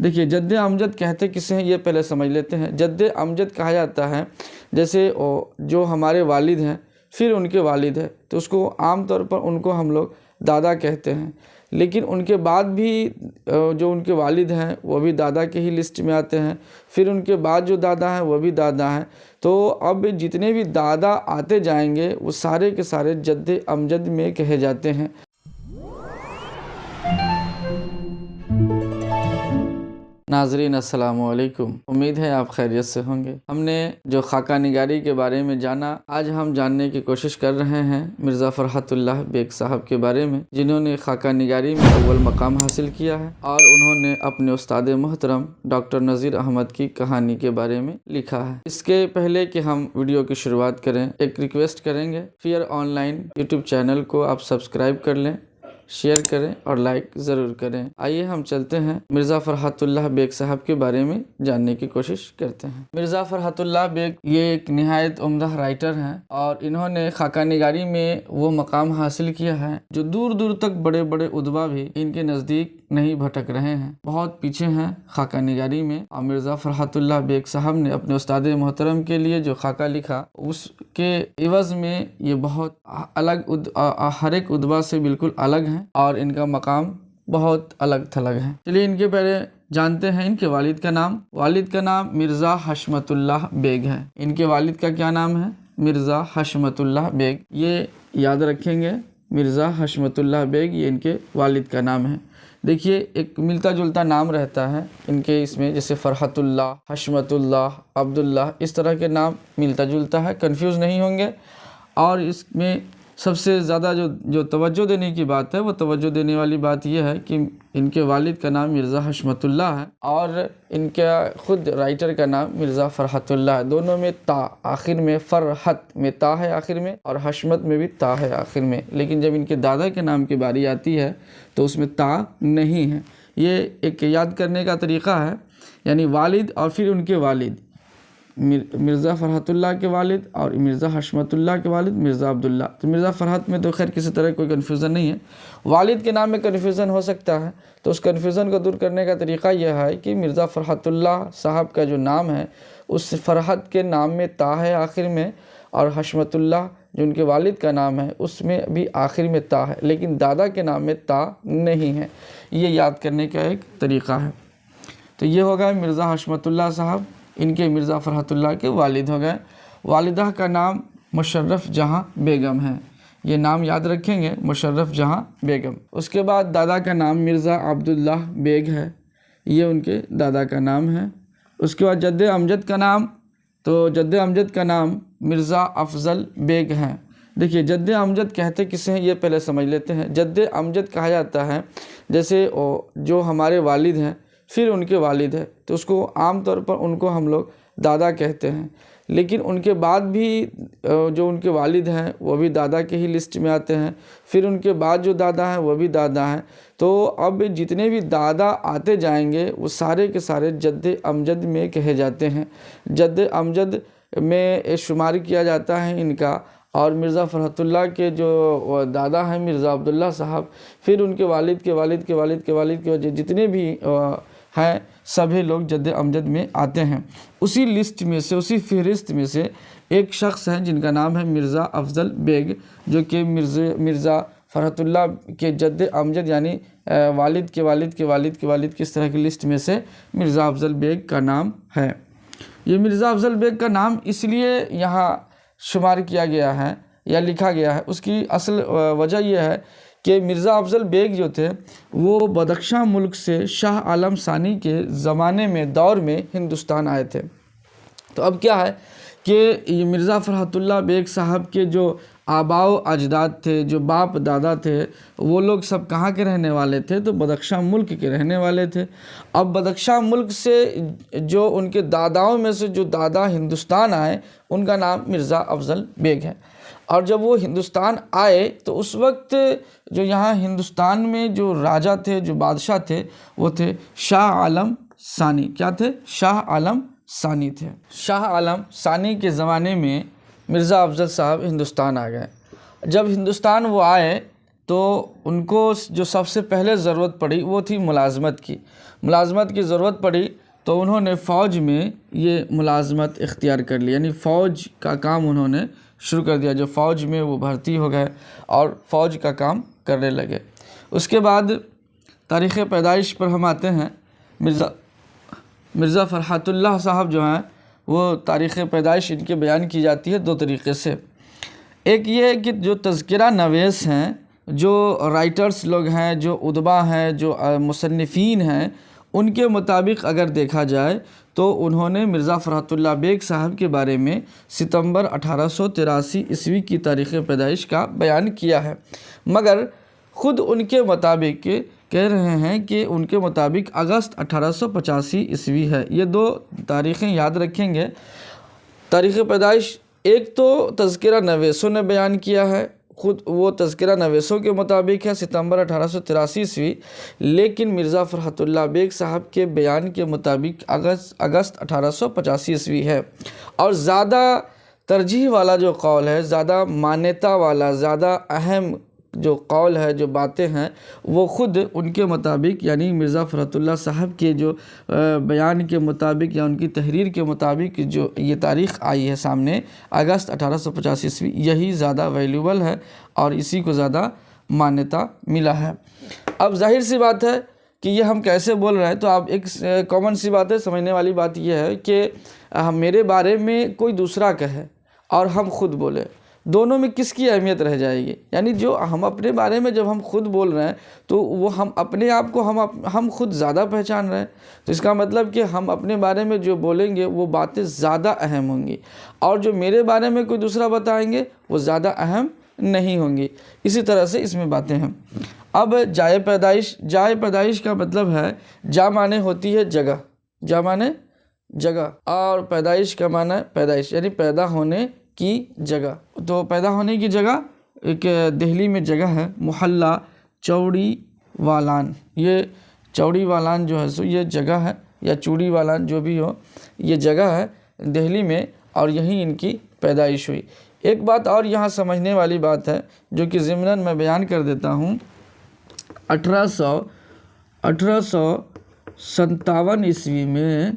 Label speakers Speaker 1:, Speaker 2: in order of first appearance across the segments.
Speaker 1: دیکھیے جد امجد کہتے کسے ہیں یہ پہلے سمجھ لیتے ہیں۔ جد امجد کہا جاتا ہے جیسے جو ہمارے والد ہیں پھر ان کے والد ہے، تو اس کو عام طور پر ان کو ہم لوگ دادا کہتے ہیں، لیکن ان کے بعد بھی جو ان کے والد ہیں وہ بھی دادا کے ہی لسٹ میں آتے ہیں، پھر ان کے بعد جو دادا ہیں وہ بھی دادا ہیں۔ تو اب جتنے بھی دادا آتے جائیں گے وہ سارے کے سارے جد امجد میں کہے جاتے ہیں۔ ناظرین السلام علیکم، امید ہے آپ خیریت سے ہوں گے۔ ہم نے جو خاکہ نگاری کے بارے میں جانا، آج ہم جاننے کی کوشش کر رہے ہیں مرزا فرحت اللہ بیگ صاحب کے بارے میں، جنہوں نے خاکہ نگاری میں اول مقام حاصل کیا ہے اور انہوں نے اپنے استاد محترم ڈاکٹر نذیر احمد کی کہانی کے بارے میں لکھا ہے۔ اس کے پہلے کہ ہم ویڈیو کی شروعات کریں، ایک ریکویسٹ کریں گے، Fair Online YouTube channel کو آپ سبسکرائب کر لیں، شیئر کریں اور لائک ضرور کریں۔ آئیے ہم چلتے ہیں مرزا فرحت اللہ بیگ صاحب کے بارے میں جاننے کی کوشش کرتے ہیں۔ مرزا فرحت اللہ بیگ یہ ایک نہایت عمدہ رائٹر ہیں اور انہوں نے خاکہ نگاری میں وہ مقام حاصل کیا ہے جو دور دور تک بڑے بڑے ادبا بھی ان کے نزدیک نہیں بھٹک رہے ہیں، بہت پیچھے ہیں خاکہ نگاری میں۔ اور مرزا فرحت اللہ بیگ صاحب نے اپنے استاد محترم کے لیے جو خاکہ لکھا اس کے عوض میں یہ بہت الگ ہر ایک ادبا سے بالکل الگ ہیں اور ان کا مقام بہت الگ تھلگ ہے۔ چلیے ان کے پہلے جانتے ہیں ان کے والد کا نام۔ والد کا نام مرزا حشمت اللہ بیگ ہے۔ ان کے والد کا کیا نام ہے؟ مرزا حشمت اللہ بیگ۔ یہ یاد رکھیں گے، مرزا حشمت اللہ بیگ یہ ان کے والد کا نام ہے۔ دیکھیے ایک ملتا جلتا نام رہتا ہے ان کے، اس میں جیسے فرحت اللہ، حشمت اللہ، عبداللہ، اس طرح کے نام ملتا جلتا ہے، کنفیوز نہیں ہوں گے۔ اور اس میں سب سے زیادہ جو توجہ دینے کی بات ہے، وہ توجہ دینے والی بات یہ ہے کہ ان کے والد کا نام مرزا حشمت اللہ ہے اور ان کا خود رائٹر کا نام مرزا فرحت اللہ ہے۔ دونوں میں تا آخر میں، فرحت میں تا ہے آخر میں اور حشمت میں بھی تا ہے آخر میں، لیکن جب ان کے دادا کے نام کی باری آتی ہے تو اس میں تا نہیں ہے۔ یہ ایک یاد کرنے کا طریقہ ہے، یعنی والد اور پھر ان کے والد، مرزا فرحت اللہ کے والد اور مرزا حشمت اللہ کے والد مرزا عبداللہ۔ تو مرزا فرحت میں تو خیر کسی طرح کوئی کنفیوژن نہیں ہے، والد کے نام میں کنفیوژن ہو سکتا ہے، تو اس کنفیوژن کو دور کرنے کا طریقہ یہ ہے کہ مرزا فرحت اللہ صاحب کا جو نام ہے اس فرحت کے نام میں تا ہے آخر میں، اور حشمت اللہ جو ان کے والد کا نام ہے اس میں بھی آخر میں تا ہے، لیکن دادا کے نام میں تا نہیں ہے۔ یہ یاد کرنے کا ایک طریقہ ہے۔ تو یہ ہو گئے مرزا حشمت اللہ صاحب، ان کے مرزا فرحت اللہ کے والد ہو گئے۔ والدہ کا نام مشرف جہاں بیگم ہے، یہ نام یاد رکھیں گے، مشرف جہاں بیگم۔ اس کے بعد دادا کا نام مرزا عبداللہ بیگ ہے، یہ ان کے دادا کا نام ہے۔ اس کے بعد جد امجد کا نام، تو جد امجد کا نام مرزا افضل بیگ ہے۔ دیکھیے جد امجد کہتے کسے ہیں یہ پہلے سمجھ لیتے ہیں۔ جد امجد کہا جاتا ہے جیسے جو ہمارے والد ہیں پھر ان کے والد ہے، تو اس کو عام طور پر ان کو ہم لوگ دادا کہتے ہیں، لیکن ان کے بعد بھی جو ان کے والد ہیں وہ بھی دادا کے ہی لسٹ میں آتے ہیں، پھر ان کے بعد جو دادا ہیں وہ بھی دادا ہیں۔ تو اب جتنے بھی دادا آتے جائیں گے وہ سارے کے سارے جد امجد میں کہے جاتے ہیں، جد امجد میں شمار کیا جاتا ہے ان کا۔ اور مرزا فرحت اللہ کے جو دادا ہیں مرزا عبداللہ صاحب، پھر ان کے والد کے والد کے والد کے والد کے جتنے بھی ہیں سبھی لوگ جد امجد میں آتے ہیں۔ اسی لسٹ میں سے، اسی فہرست میں سے ایک شخص ہے جن کا نام ہے مرزا افضل بیگ، جو کہ مرزا فرحت اللہ کے جد امجد یعنی والد کے والد کے والد کے والد کی اس طرح کی لسٹ میں سے مرزا افضل بیگ کا نام ہے۔ یہ مرزا افضل بیگ کا نام اس لیے یہاں شمار کیا گیا ہے یا لکھا گیا ہے، اس کی اصل وجہ یہ ہے کہ مرزا افضل بیگ جو تھے وہ بدخشاں ملک سے شاہ عالم ثانی کے زمانے میں، دور میں ہندوستان آئے تھے۔ تو اب کیا ہے کہ یہ مرزا فرحت اللہ بیگ صاحب کے جو آباء و اجداد تھے، جو باپ دادا تھے، وہ لوگ سب کہاں کے رہنے والے تھے؟ تو بدخشاں ملک کے رہنے والے تھے۔ اب بدخشاں ملک سے جو ان کے داداؤں میں سے جو دادا ہندوستان آئے ان کا نام مرزا افضل بیگ ہے، اور جب وہ ہندوستان آئے تو اس وقت جو یہاں ہندوستان میں جو راجہ تھے، جو بادشاہ تھے، وہ تھے شاہ عالم ثانی۔ کیا تھے؟ شاہ عالم ثانی تھے۔ شاہ عالم ثانی کے زمانے میں مرزا افضل صاحب ہندوستان آ گئے۔ جب ہندوستان وہ آئے تو ان کو جو سب سے پہلے ضرورت پڑی وہ تھی ملازمت کی۔ ملازمت کی ضرورت پڑی تو انہوں نے فوج میں یہ ملازمت اختیار کر لی، یعنی فوج کا کام انہوں نے شروع کر دیا، جو فوج میں وہ بھرتی ہو گئے اور فوج کا کام کرنے لگے۔ اس کے بعد تاریخ پیدائش پر ہم آتے ہیں۔ مرزا فرحت اللہ صاحب جو ہیں وہ تاریخ پیدائش ان کے بیان کی جاتی ہے دو طریقے سے۔ ایک یہ ہے کہ جو تذکرہ نویس ہیں، جو رائٹرز لوگ ہیں، جو ادبا ہیں، جو مصنفین ہیں، ان کے مطابق اگر دیکھا جائے تو انہوں نے مرزا فرحت اللہ بیگ صاحب کے بارے میں ستمبر 1883 عیسوی کی تاریخ پیدائش کا بیان کیا ہے، مگر خود ان کے مطابق کہہ رہے ہیں کہ ان کے مطابق اگست 1885 عیسوی ہے۔ یہ دو تاریخیں یاد رکھیں گے۔ تاریخ پیدائش ایک تو تذکرہ نویسوں نے بیان کیا ہے، خود وہ تذکرہ نویسوں کے مطابق ہے ستمبر 1883 عیسوی، لیکن مرزا فرحت اللہ بیگ صاحب کے بیان کے مطابق اگست 1885 عیسوی ہے۔ اور زیادہ ترجیح والا جو قول ہے، زیادہ مانیتا والا، زیادہ اہم جو قول ہے، جو باتیں ہیں، وہ خود ان کے مطابق یعنی مرزا فرحت اللہ صاحب کے جو بیان کے مطابق یا ان کی تحریر کے مطابق جو یہ تاریخ آئی ہے سامنے اگست 1885 عیسوی، یہی زیادہ ویلیوبل ہے اور اسی کو زیادہ مانیتا ملا ہے۔ اب ظاہر سی بات ہے کہ یہ ہم کیسے بول رہے ہیں، تو آپ ایک کامن سی بات ہے، سمجھنے والی بات یہ ہے کہ میرے بارے میں کوئی دوسرا کہے اور ہم خود بولے، دونوں میں کس کی اہمیت رہ جائے گی؟ یعنی جو ہم اپنے بارے میں جب ہم خود بول رہے ہیں تو وہ ہم اپنے آپ کو ہم خود زیادہ پہچان رہے ہیں، تو اس کا مطلب کہ ہم اپنے بارے میں جو بولیں گے وہ باتیں زیادہ اہم ہوں گی، اور جو میرے بارے میں کوئی دوسرا بتائیں گے وہ زیادہ اہم نہیں ہوں گی۔ اسی طرح سے اس میں باتیں ہیں۔ اب جائے پیدائش کا مطلب ہے، جا معنی ہوتی ہے جگہ، جا معنی جگہ، اور پیدائش کا معنی پیدائش یعنی پیدا ہونے کی جگہ۔ تو پیدا ہونے کی جگہ ایک دہلی میں جگہ ہے محلہ چوڑی والان، یہ چوڑی والان جو ہے سو یہ جگہ ہے، یا چوڑی والان جو بھی ہو، یہ جگہ ہے دہلی میں، اور یہیں ان کی پیدائش ہوئی۔ ایک بات اور یہاں سمجھنے والی بات ہے جو کہ ضمناً میں بیان کر دیتا ہوں۔ 1857 عیسوی میں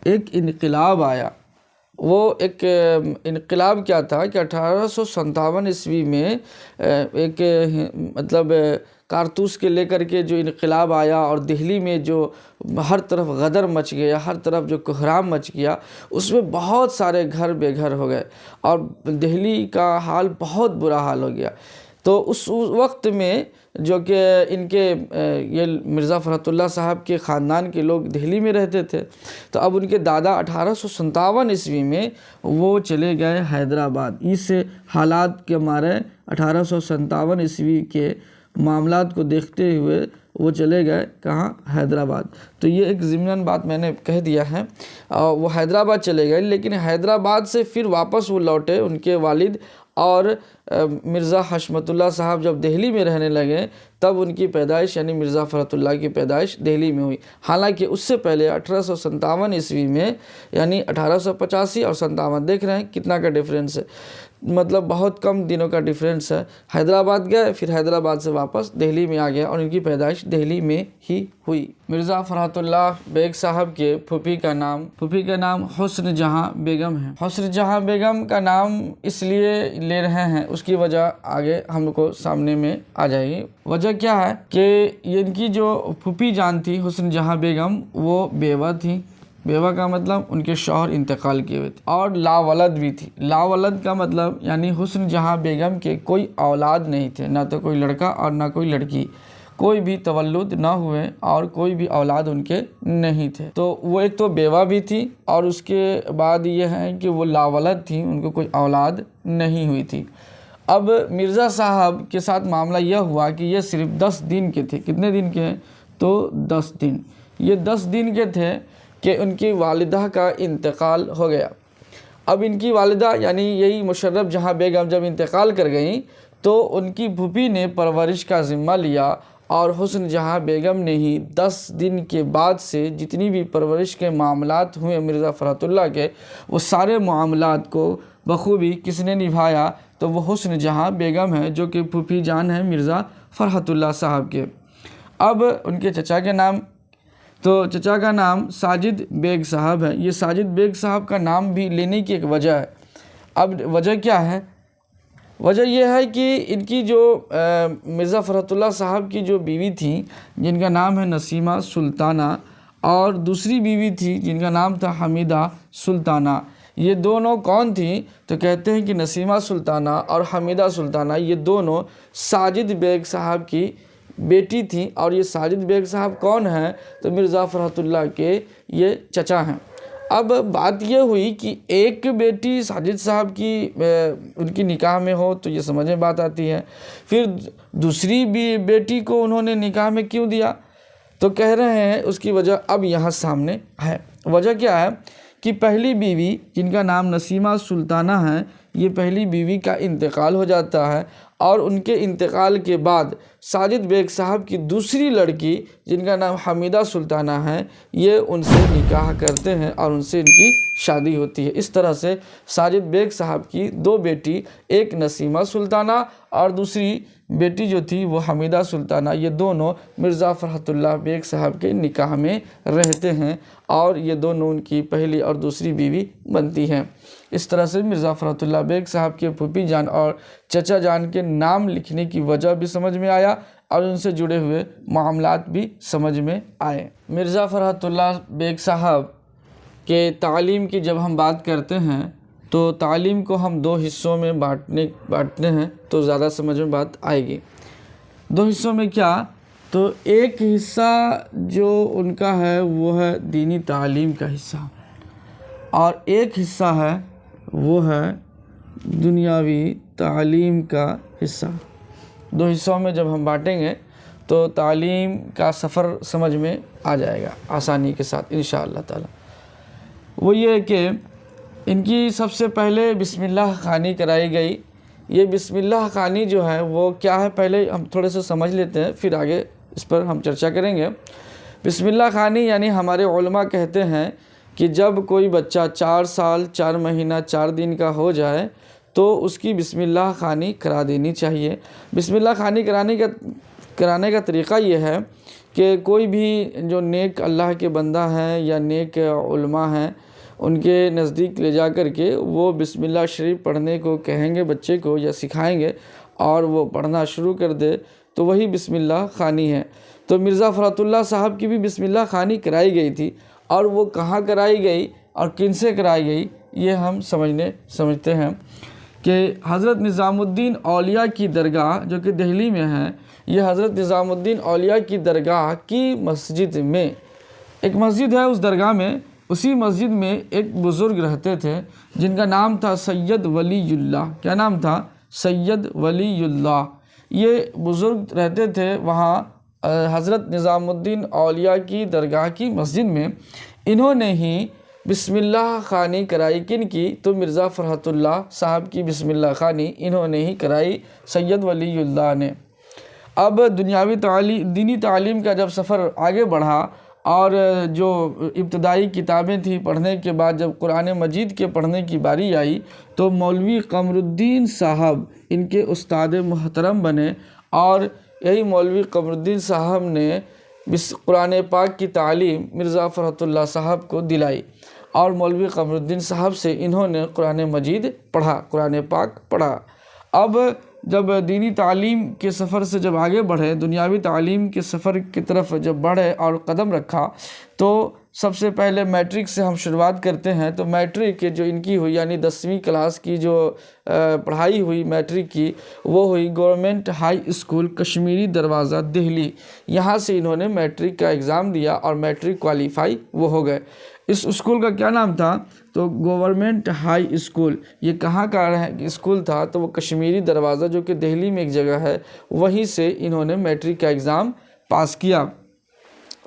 Speaker 1: ایک انقلاب آیا۔ وہ ایک انقلاب کیا تھا کہ 1857 عیسوی میں ایک مطلب کارتوس کے لے کر کے جو انقلاب آیا، اور دہلی میں جو ہر طرف غدر مچ گیا، ہر طرف جو کوہرام مچ گیا، اس میں بہت سارے گھر بے گھر ہو گئے اور دہلی کا حال بہت برا حال ہو گیا۔ تو اس وقت میں جو کہ ان کے یہ مرزا فرحت اللہ صاحب کے خاندان کے لوگ دہلی میں رہتے تھے، تو اب ان کے دادا 1857 عیسوی میں وہ چلے گئے حیدرآباد۔ اس حالات کے مارے 1857 عیسوی کے معاملات کو دیکھتے ہوئے وہ چلے گئے کہاں؟ حیدرآباد۔ تو یہ ایک ضمناً بات میں نے کہہ دیا ہے، وہ حیدرآباد چلے گئے، لیکن حیدرآباد سے پھر واپس وہ لوٹے۔ ان کے والد اور مرزا حشمت اللہ صاحب جب دہلی میں رہنے لگے تب ان کی پیدائش یعنی مرزا فرحت اللہ کی پیدائش دہلی میں ہوئی۔ حالانکہ اس سے پہلے 1857 عیسوی میں یعنی 1885 اور 57 دیکھ رہے ہیں کتنا کا ڈیفرنس ہے، مطلب بہت کم دنوں کا ڈیفرنس ہے۔ حیدرآباد گئے، پھر حیدرآباد سے واپس دہلی میں آ گیا اور ان کی پیدائش دہلی میں ہی ہوئی۔ مرزا فرحت اللہ بیگ صاحب کے پھوپھی کا نام حسن جہاں بیگم ہے۔ حسن جہاں بیگم کا نام اس لیے لے رہے ہیں، اس کی وجہ آگے ہم کو سامنے میں آ جائے گی۔ وجہ کیا ہے کہ ان کی جو پھوپھی جان تھی حسن جہاں بیگم، وہ بیوہ تھی۔ بیوہ کا مطلب ان کے شوہر انتقال کیے ہوئے تھے، اور لاولد بھی تھی۔ لاولد کا مطلب یعنی حسن جہاں بیگم کے کوئی اولاد نہیں تھے، نہ تو کوئی لڑکا اور نہ کوئی لڑکی، کوئی بھی تولد نہ ہوئے اور کوئی بھی اولاد ان کے نہیں تھے۔ تو وہ ایک تو بیوہ بھی تھی، اور اس کے بعد یہ ہے کہ وہ لاولد تھی، ان کو کوئی اولاد نہیں ہوئی تھی۔ اب مرزا صاحب کے ساتھ معاملہ یہ ہوا کہ یہ صرف 10 دن کے تھے۔ کتنے دن کے؟ تو 10 دن۔ یہ 10 دن کے تھے کہ ان کی والدہ کا انتقال ہو گیا۔ اب ان کی والدہ یعنی یہی مشرف جہاں بیگم جب انتقال کر گئیں تو ان کی پھوپھی نے پرورش کا ذمہ لیا، اور حسن جہاں بیگم نے ہی 10 دن کے بعد سے جتنی بھی پرورش کے معاملات ہوئے مرزا فرحت اللہ کے، وہ سارے معاملات کو بخوبی کس نے نبھایا؟ تو وہ حسن جہاں بیگم ہے، جو کہ پھوپھی جان ہے مرزا فرحت اللہ صاحب کے۔ اب ان کے چچا کے نام تو چچا کا نام ساجد بیگ صاحب ہے۔ یہ ساجد بیگ صاحب کا نام بھی لینے کی ایک وجہ ہے۔ اب وجہ کیا ہے؟ وجہ یہ ہے کہ ان کی جو مرزا فرحت اللہ صاحب کی جو بیوی تھیں جن کا نام ہے نسیمہ سلطانہ، اور دوسری بیوی تھی جن کا نام تھا حمیدہ سلطانہ۔ یہ دونوں کون تھیں؟ تو کہتے ہیں کہ نسیمہ سلطانہ اور حمیدہ سلطانہ یہ دونوں ساجد بیگ صاحب کی بیٹی تھیں۔ اور یہ ساجد بیگ صاحب کون ہیں؟ تو مرزا فرحت اللہ کے یہ چچا ہیں۔ اب بات یہ ہوئی کہ ایک بیٹی ساجد صاحب کی ان کی نکاح میں ہو تو یہ سمجھ میں بات آتی ہے، پھر دوسری بھی بیٹی کو انہوں نے نکاح میں کیوں دیا؟ تو کہہ رہے ہیں اس کی وجہ اب یہاں سامنے ہے۔ وجہ کیا ہے کہ پہلی بیوی جن کا نام نسیمہ سلطانہ ہے، یہ پہلی بیوی کا انتقال ہو جاتا ہے، اور ان کے انتقال کے بعد ساجد بیگ صاحب کی دوسری لڑکی جن کا نام حمیدہ سلطانہ ہے، یہ ان سے نکاح کرتے ہیں اور ان سے ان کی شادی ہوتی ہے۔ اس طرح سے ساجد بیگ صاحب کی دو بیٹی، ایک نسیمہ سلطانہ اور دوسری بیٹی جو تھی وہ حمیدہ سلطانہ، یہ دونوں مرزا فرحت اللہ بیگ صاحب کے نکاح میں رہتے ہیں، اور یہ دونوں ان کی پہلی اور دوسری بیوی بنتی ہیں۔ اس طرح سے مرزا فرحت اللہ بیگ صاحب کے پھوپھی جان اور چچا جان کے نام لکھنے کی وجہ بھی سمجھ میں آیا، اور ان سے جڑے ہوئے معاملات بھی سمجھ میں آئے۔ مرزا فرحت اللہ بیگ صاحب کے تعلیم کی جب ہم بات کرتے ہیں تو تعلیم کو ہم دو حصوں میں بانٹتے ہیں تو زیادہ سمجھ میں بات آئے گی۔ دو حصوں میں کیا؟ تو ایک حصہ جو ان کا ہے وہ ہے دینی تعلیم کا حصہ، اور ایک حصہ ہے وہ ہے دنیاوی تعلیم کا حصہ۔ دو حصوں میں جب ہم بانٹیں گے تو تعلیم کا سفر سمجھ میں آ جائے گا آسانی کے ساتھ انشاءاللہ تعالی۔ وہ یہ کہ ان کی سب سے پہلے بسم اللہ خوانی کرائی گئی۔ یہ بسم اللہ خوانی جو ہے وہ کیا ہے، پہلے ہم تھوڑے سے سمجھ لیتے ہیں، پھر آگے اس پر ہم چرچا کریں گے۔ بسم اللہ خوانی یعنی ہمارے علماء کہتے ہیں کہ جب کوئی بچہ 4 سال 4 مہینہ 4 دن کا ہو جائے تو اس کی بسم اللہ خوانی کرا دینی چاہیے۔ بسم اللہ خوانی کرانے کا طریقہ یہ ہے کہ کوئی بھی جو نیک اللہ کے بندہ ہیں یا نیک علماء ہیں ان کے نزدیک لے جا کر کے وہ بسم اللہ شریف پڑھنے کو کہیں گے بچے کو یا سکھائیں گے، اور وہ پڑھنا شروع کر دے تو وہی بسم اللہ خوانی ہے۔ تو مرزا فرحت اللہ صاحب کی بھی بسم اللہ خوانی کرائی گئی تھی، اور وہ کہاں کرائی گئی اور کن سے کرائی گئی یہ ہم سمجھتے ہیں کہ حضرت نظام الدین اولیاء کی درگاہ جو کہ دہلی میں ہے، یہ حضرت نظام الدین اولیاء کی درگاہ کی مسجد میں ایک مسجد ہے، اس درگاہ میں اسی مسجد میں ایک بزرگ رہتے تھے جن کا نام تھا سید ولی اللہ۔ کیا نام تھا؟ سید ولی اللہ۔ یہ بزرگ رہتے تھے وہاں حضرت نظام الدین اولیاء کی درگاہ کی مسجد میں۔ انہوں نے ہی بسم اللہ خوانی کرائی، کن کی؟ تو مرزا فرحت اللہ صاحب کی بسم اللہ خوانی انہوں نے ہی کرائی، سید ولی اللہ نے۔ اب دینی تعلیم کا جب سفر آگے بڑھا اور جو ابتدائی کتابیں تھیں پڑھنے کے بعد جب قرآن مجید کے پڑھنے کی باری آئی تو مولوی قمر الدین صاحب ان کے استاد محترم بنے، اور یہی مولوی قمر الدین صاحب نے قرآن پاک کی تعلیم مرزا فرحت اللہ صاحب کو دلائی، اور مولوی قمر الدین صاحب سے انہوں نے قرآن مجید پڑھا، قرآن پاک پڑھا۔ اب جب دینی تعلیم کے سفر سے جب آگے بڑھے، دنیاوی تعلیم کے سفر کی طرف جب بڑھے اور قدم رکھا تو سب سے پہلے میٹرک سے ہم شروعات کرتے ہیں۔ تو میٹرک جو ان کی ہوئی یعنی 10ویں کلاس کی جو پڑھائی ہوئی میٹرک کی وہ ہوئی گورنمنٹ ہائی اسکول کشمیری دروازہ دہلی۔ یہاں سے انہوں نے میٹرک کا ایگزام دیا اور میٹرک کوالیفائی وہ ہو گئے۔ اس اسکول کا کیا نام تھا؟ تو گورنمنٹ ہائی اسکول۔ یہ کہاں کا اسکول تھا؟ تو وہ کشمیری دروازہ جو کہ دہلی میں ایک جگہ ہے، وہیں سے انہوں نے میٹرک کا ایگزام پاس کیا۔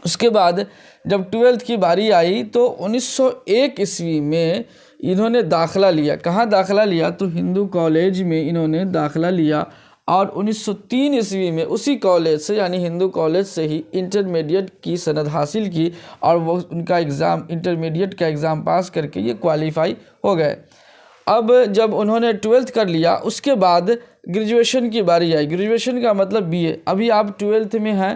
Speaker 1: اس کے بعد جب 12th کی باری آئی تو 1901 عیسوی میں انہوں نے داخلہ لیا۔ کہاں داخلہ لیا؟ تو ہندو کالج میں انہوں نے داخلہ لیا، اور 1903 عیسوی میں اسی کالج سے یعنی ہندو کالج سے ہی انٹرمیڈیٹ کی سند حاصل کی، اور وہ ان کا ایگزام انٹرمیڈیٹ کا ایگزام پاس کر کے یہ کوالیفائی ہو گئے۔ اب جب انہوں نے 12th کر لیا اس کے بعد گریجویشن کی باری آئی۔ گریجویشن کا مطلب BA۔ ابھی آپ 12th میں ہیں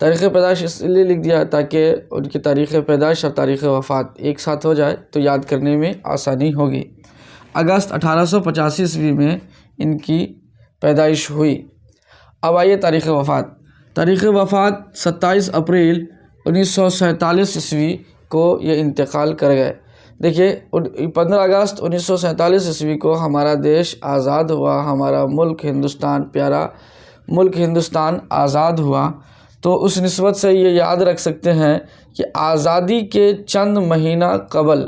Speaker 1: تاریخ پیدائش اس لیے لکھ دیا تاکہ ان کی تاریخ پیدائش اور تاریخ وفات ایک ساتھ ہو جائے تو یاد کرنے میں آسانی ہوگی۔ اگست 1885 عیسوی میں ان کی پیدائش ہوئی۔ اب آئیے تاریخ وفات۔ تاریخ وفات 27 اپریل 1947 عیسوی کو یہ انتقال کر گئے۔ دیکھیے 15 اگست 1947 عیسوی کو ہمارا دیش آزاد ہوا، ہمارا ملک ہندوستان، پیارا ملک ہندوستان آزاد ہوا۔ تو اس نسبت سے یہ یاد رکھ سکتے ہیں کہ آزادی کے چند مہینہ قبل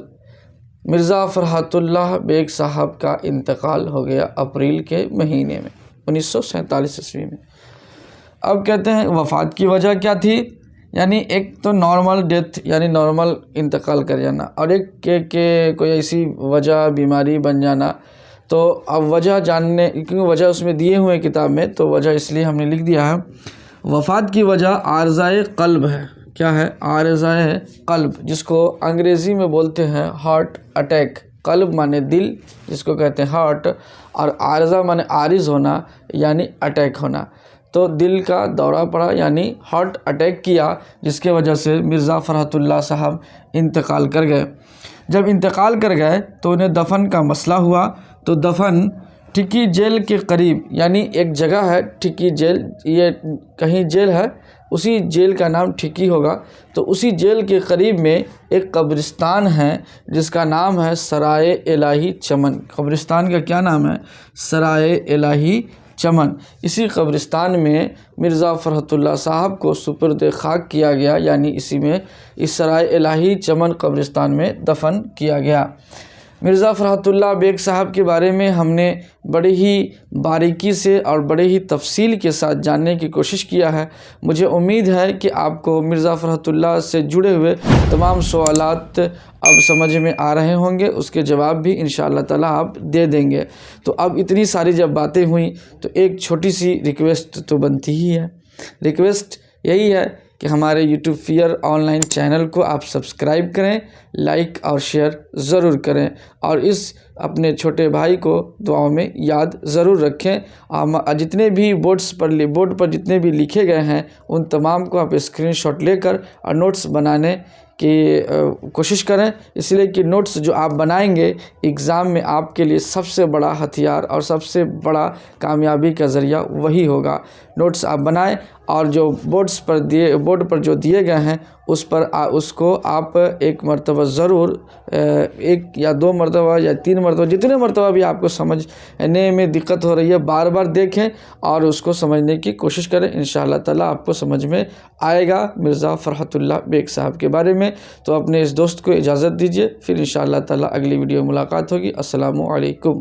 Speaker 1: مرزا فرحت اللہ بیگ صاحب کا انتقال ہو گیا اپریل کے مہینے میں 1947 عیسوی میں۔ اب کہتے ہیں وفات کی وجہ کیا تھی؟ یعنی ایک تو نارمل ڈیتھ یعنی نارمل انتقال کر جانا، اور ایک کہ کوئی ایسی وجہ بیماری بن جانا۔ تو اب وجہ جاننے، کیونکہ وجہ اس میں دیے ہوئے کتاب میں، تو وجہ اس لیے ہم نے لکھ دیا ہے۔ وفات کی وجہ عارضۂ قلب ہے۔ کیا ہے؟ عارضۂ قلب، جس کو انگریزی میں بولتے ہیں ہارٹ اٹیک۔ قلب مانے دل، جس کو کہتے ہیں ہارٹ، اور عارضہ مانے عارض ہونا یعنی اٹیک ہونا۔ تو دل کا دورہ پڑا یعنی ہارٹ اٹیک کیا، جس کی وجہ سے مرزا فرحت اللہ صاحب انتقال کر گئے۔ جب انتقال کر گئے تو انہیں دفن کا مسئلہ ہوا، تو دفن ٹھکی جیل کے قریب، یعنی ایک جگہ ہے ٹھکی جیل، یہ کہیں جیل ہے، اسی جیل کا نام ٹھکی ہوگا، تو اسی جیل کے قریب میں ایک قبرستان ہے جس کا نام ہے سرائے الہی چمن۔ قبرستان کا کیا نام ہے؟ سرائے الہی چمن۔ اسی قبرستان میں مرزا فرحت اللہ صاحب کو سپرد خاک کیا گیا، یعنی اسی میں اس سرائے الہی چمن قبرستان میں دفن کیا گیا۔ مرزا فرحت اللہ بیگ صاحب کے بارے میں ہم نے بڑی ہی باریکی سے اور بڑے ہی تفصیل کے ساتھ جاننے کی کوشش کیا ہے۔ مجھے امید ہے کہ آپ کو مرزا فرحت اللہ سے جڑے ہوئے تمام سوالات اب سمجھ میں آ رہے ہوں گے، اس کے جواب بھی انشاءاللہ تعالیٰ آپ دے دیں گے۔ تو اب اتنی ساری جب باتیں ہوئیں تو ایک چھوٹی سی ریکویسٹ تو بنتی ہی ہے۔ ریکویسٹ یہی ہے کہ ہمارے YouTube Fair Online channel کو آپ سبسکرائب کریں، لائک اور شیئر ضرور کریں، اور اس اپنے چھوٹے بھائی کو دعاؤں میں یاد ضرور رکھیں۔ جتنے بھی بورڈ پر جتنے بھی لکھے گئے ہیں ان تمام کو آپ اسکرین شاٹ لے کر اور نوٹس بنانے کی کوشش کریں، اس لیے کہ نوٹس جو آپ بنائیں گے ایگزام میں آپ کے لیے سب سے بڑا ہتھیار اور سب سے بڑا کامیابی کا ذریعہ وہی ہوگا۔ نوٹس آپ بنائیں اور جو بورڈ پر جو دیے گئے ہیں اس کو آپ ایک مرتبہ ضرور، ایک یا دو مرتبہ یا 3 مرتبہ، جتنے مرتبہ بھی آپ کو سمجھنے میں دقت ہو رہی ہے، بار بار دیکھیں اور اس کو سمجھنے کی کوشش کریں۔ انشاءاللہ تعالیٰ آپ کو سمجھ میں آئے گا مرزا فرحت اللہ بیگ صاحب کے بارے میں۔ تو اپنے اس دوست کو اجازت دیجیے، پھر انشاءاللہ تعالیٰ اگلی ویڈیو ملاقات ہوگی۔ السلام علیکم۔